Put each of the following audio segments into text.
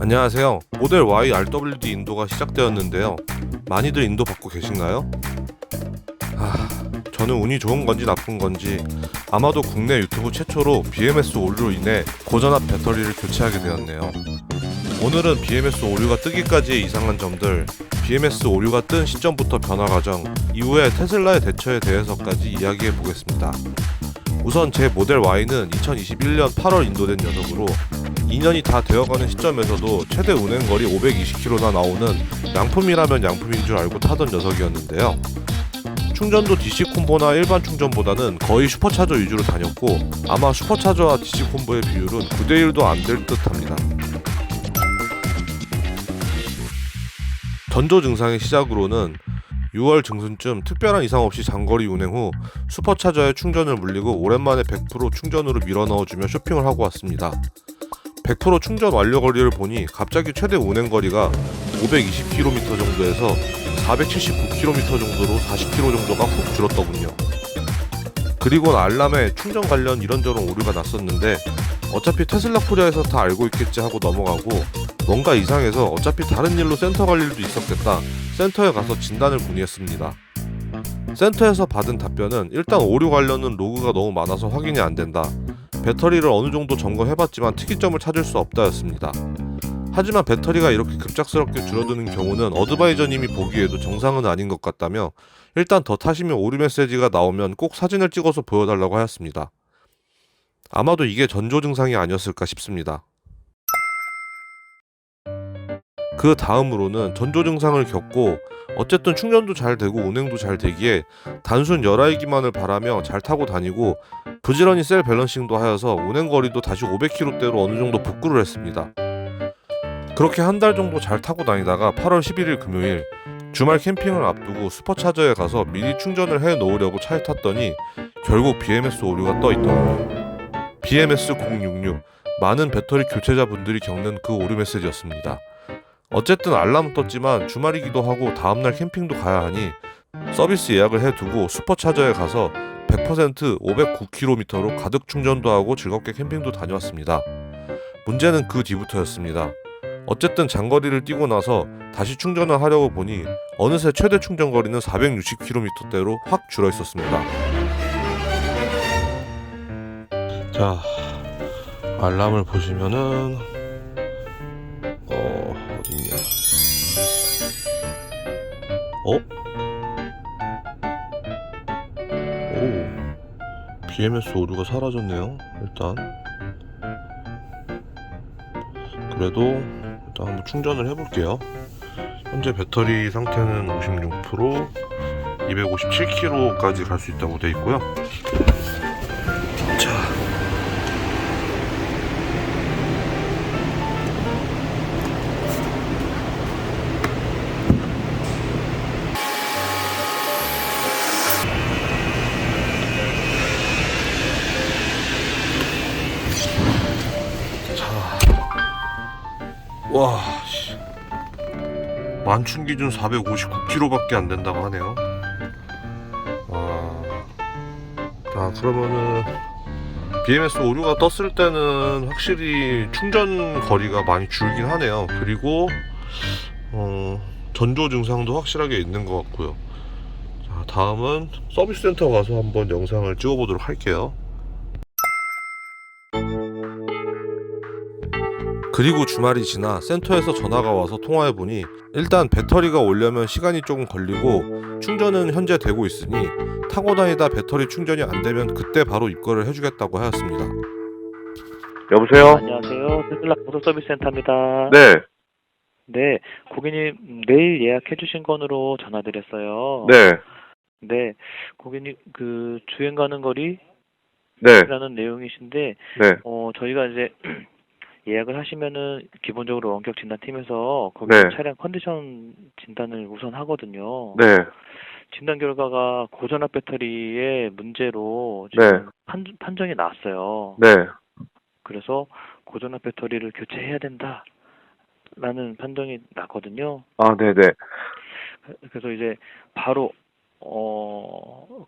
안녕하세요. 모델 Y RWD 인도가 시작되었는데요. 많이들 인도 받고 계신가요? 저는 운이 좋은 건지 나쁜 건지 아마도 국내 유튜브 최초로 BMS 오류로 인해 고전압 배터리를 교체하게 되었네요. 오늘은 BMS 오류가 뜨기까지의 이상한 점들, BMS 오류가 뜬 시점부터 변화 과정, 이후에 테슬라의 대처에 대해서까지 이야기해 보겠습니다. 우선 제 모델 Y는 2021년 8월 인도된 녀석으로 2년이 다 되어가는 시점에서도 최대 운행거리 520km나 나오는 양품이라면 양품인 줄 알고 타던 녀석이었는데요. 충전도 DC 콤보나 일반 충전보다는 거의 슈퍼차저 위주로 다녔고 아마 슈퍼차저와 DC 콤보의 비율은 9대1도 안 될 듯 합니다. 전조 증상의 시작으로는 6월 중순쯤 특별한 이상 없이 장거리 운행 후 슈퍼차저에 충전을 물리고 오랜만에 100% 충전으로 밀어 넣어주며 쇼핑을 하고 왔습니다. 100% 충전 완료 거리를 보니 갑자기 최대 운행 거리가 520km 정도에서 479km 정도로 40km 정도가 훅 줄었더군요. 그리고는 알람에 충전 관련 이런저런 오류가 났었는데 어차피 테슬라 코리아에서 다 알고 있겠지 하고 넘어가고 뭔가 이상해서 어차피 다른 일로 센터 갈 일도 있었겠다 센터에 가서 진단을 문의했습니다. 센터에서 받은 답변은 일단 오류 관련은 로그가 너무 많아서 확인이 안 된다. 배터리를 어느 정도 점검해봤지만 특이점을 찾을 수 없다였습니다. 하지만 배터리가 이렇게 급작스럽게 줄어드는 경우는 어드바이저님이 보기에도 정상은 아닌 것 같다며 일단 더 타시면 오류 메시지가 나오면 꼭 사진을 찍어서 보여달라고 하였습니다. 아마도 이게 전조 증상이 아니었을까 싶습니다. 그 다음으로는 전조 증상을 겪고 어쨌든 충전도 잘 되고 운행도 잘 되기에 단순 열아이기만을 바라며 잘 타고 다니고 부지런히 셀 밸런싱도 하여서 운행거리도 다시 500km대로 어느 정도 복구를 했습니다. 그렇게 한 달 정도 잘 타고 다니다가 8월 11일 금요일 주말 캠핑을 앞두고 슈퍼차저에 가서 미리 충전을 해 놓으려고 차에 탔더니 결국 BMS 오류가 떠 있더군요. BMS 066 많은 배터리 교체자분들이 겪는 그 오류 메시지였습니다. 어쨌든 알람은 떴지만 주말이기도 하고 다음날 캠핑도 가야 하니 서비스 예약을 해두고 슈퍼차저에 가서 100% 509km로 가득 충전도 하고 즐겁게 캠핑도 다녀왔습니다. 문제는 그 뒤부터였습니다. 어쨌든 장거리를 뛰고 나서 다시 충전을 하려고 보니 어느새 최대 충전 거리는 460km대로 확 줄어 있었습니다. 자, 알람을 보시면은 어딨냐? 오, BMS 오류가 사라졌네요. 일단 그래도 일단 한번 충전을 해볼게요. 현재 배터리 상태는 56%, 257km까지 갈 수 있다고 되어 있고요. 자, 와, 만충 기준 459km밖에 안 된다고 하네요. 그러면은 BMS 오류가 떴을 때는 확실히 충전 거리가 많이 줄긴 하네요. 그리고 전조 증상도 확실하게 있는 것 같고요. 자, 다음은 서비스 센터 가서 한번 영상을 찍어보도록 할게요. 그리고 주말이 지나 센터에서 전화가 와서 통화해보니 일단 배터리가 오려면 시간이 조금 걸리고 충전은 현재 되고 있으니 타고 다니다 배터리 충전이 안 되면 그때 바로 입고를 해주겠다고 하였습니다. 여보세요? 안녕하세요. 테슬라 고속 서비스 센터입니다. 네, 네, 고객님 내일 예약해 주신 건으로 전화드렸어요. 네, 네, 고객님 그 주행 가는 거리라는 네, 내용이신데 네, 저희가 이제 예약을 하시면은 기본적으로 원격 진단팀에서 거기 네, 차량 컨디션 진단을 우선 하거든요. 네, 진단 결과가 고전압 배터리의 문제로 네, 지금 판정이 났어요. 네, 그래서 고전압 배터리를 교체해야 된다라는 판정이 났거든요. 네네, 그래서 이제 바로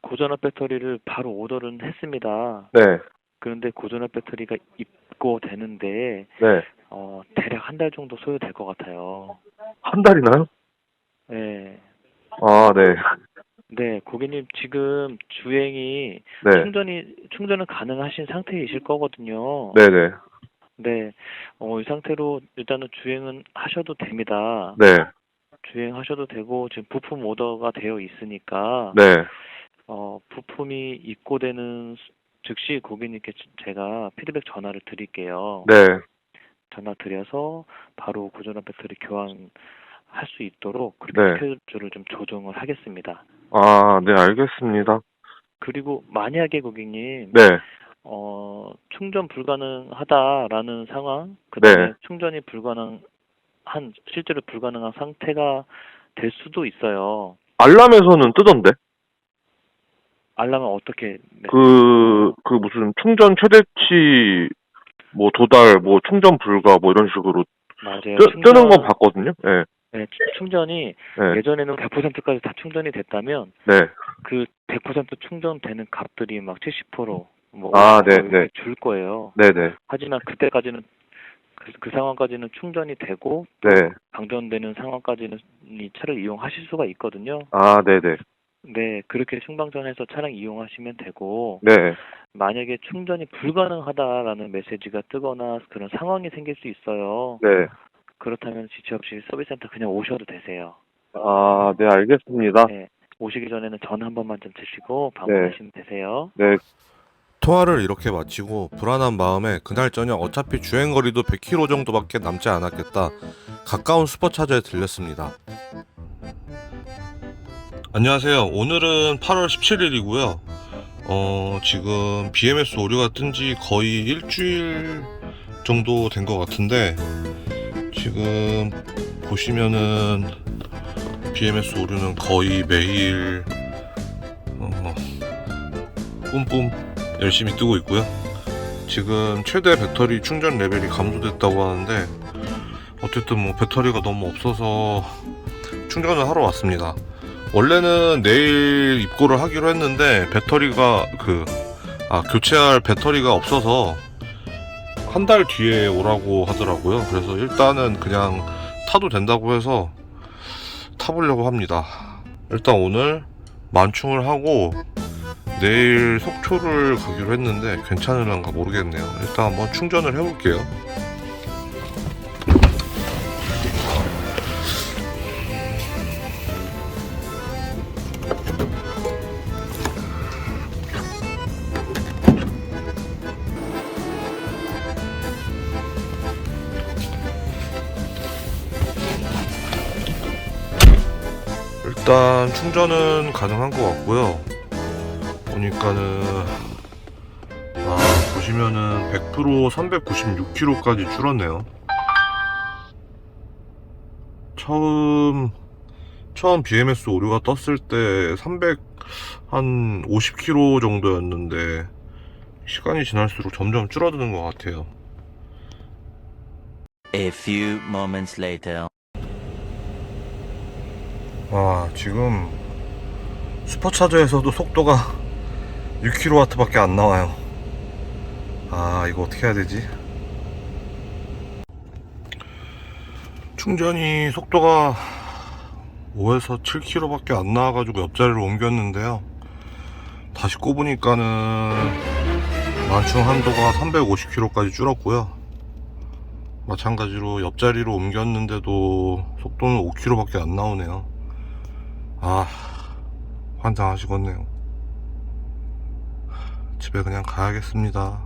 고전압 배터리를 바로 오더를 했습니다. 네, 그런데 고전압 배터리가 입고되는데 네. 대략 한 달 정도 소요될 것 같아요. 한 달이나요? 네. 아, 네. 네, 고객님 지금 주행이 네. 충전은 가능하신 상태이실 거거든요. 네네. 네, 이 상태로 일단은 주행은 하셔도 됩니다. 네. 주행하셔도 되고 지금 부품 오더가 되어 있으니까 네. 부품이 입고되는 즉시 고객님께 제가 피드백 전화를 드릴게요. 네. 전화 드려서 바로 고전압 배터리 교환할 수 있도록 그렇게 네. 스케줄을 좀 조정을 하겠습니다. 아, 네, 알겠습니다. 그리고 만약에 고객님 네. 충전 불가능하다라는 상황, 그다음에 네. 충전이 실제로 불가능한 상태가 될 수도 있어요. 알람에서는 뜨던데? 알람은 어떻게 무슨 충전 최대치, 뭐 도달, 뭐 충전 불가, 뭐 이런 식으로 맞아요. 뜨는 건 봤거든요. 네. 네, 충전이 네. 예전에는 100%까지 다 충전이 됐다면 네. 그 100% 충전되는 값들이 막 70%, 뭐 아, 50% 네, 이렇게 네. 줄 거예요. 네네. 하지만 그때까지는 그 상황까지는 충전이 되고 네. 방전되는 상황까지는 이 차를 이용하실 수가 있거든요. 아, 네네. 네, 그렇게 충방전해서 차량 이용하시면 되고 네. 만약에 충전이 불가능하다라는 메시지가 뜨거나 그런 상황이 생길 수 있어요. 네. 그렇다면 지체 없이 서비스센터 그냥 오셔도 되세요. 아, 네, 알겠습니다. 네, 오시기 전에는 전화 한 번만 좀 드시고 방문하시면 되세요. 네. 통화를 이렇게 마치고 불안한 마음에 그날 저녁 어차피 주행거리도 100km 정도밖에 남지 않았겠다 가까운 슈퍼차저에 들렸습니다. 안녕하세요. 오늘은 8월 17일이고요. 지금 BMS 오류가 뜬 지 거의 일주일 정도 된 것 같은데 지금 보시면은 BMS 오류는 거의 매일 뿜뿜 열심히 뜨고 있고요. 지금 최대 배터리 충전 레벨이 감소됐다고 하는데 어쨌든 뭐 배터리가 너무 없어서 충전을 하러 왔습니다. 원래는 내일 입고를 하기로 했는데 배터리가 교체할 배터리가 없어서 한 달 뒤에 오라고 하더라고요. 그래서 일단은 그냥 타도 된다고 해서 타보려고 합니다. 일단 오늘 만충을 하고 내일 속초를 가기로 했는데 괜찮을란가 모르겠네요. 일단 한번 충전을 해볼게요. 일단 충전은 가능한 것 같고요. 보니까는 보시면은 100% 396km까지 줄었네요. 처음 BMS 오류가 떴을 때 350km 정도였는데 시간이 지날수록 점점 줄어드는 것 같아요. A few moments later. 지금 슈퍼차저에서도 속도가 6kW 밖에 안 나와요. 이거 어떻게 해야 되지? 충전이 속도가 5에서 7km 밖에 안 나와가지고 옆자리로 옮겼는데요. 다시 꼽으니까는 만충 한도가 350km까지 줄었고요. 마찬가지로 옆자리로 옮겼는데도 속도는 5km 밖에 안 나오네요. 환장하시겠네요. 집에 그냥 가야겠습니다.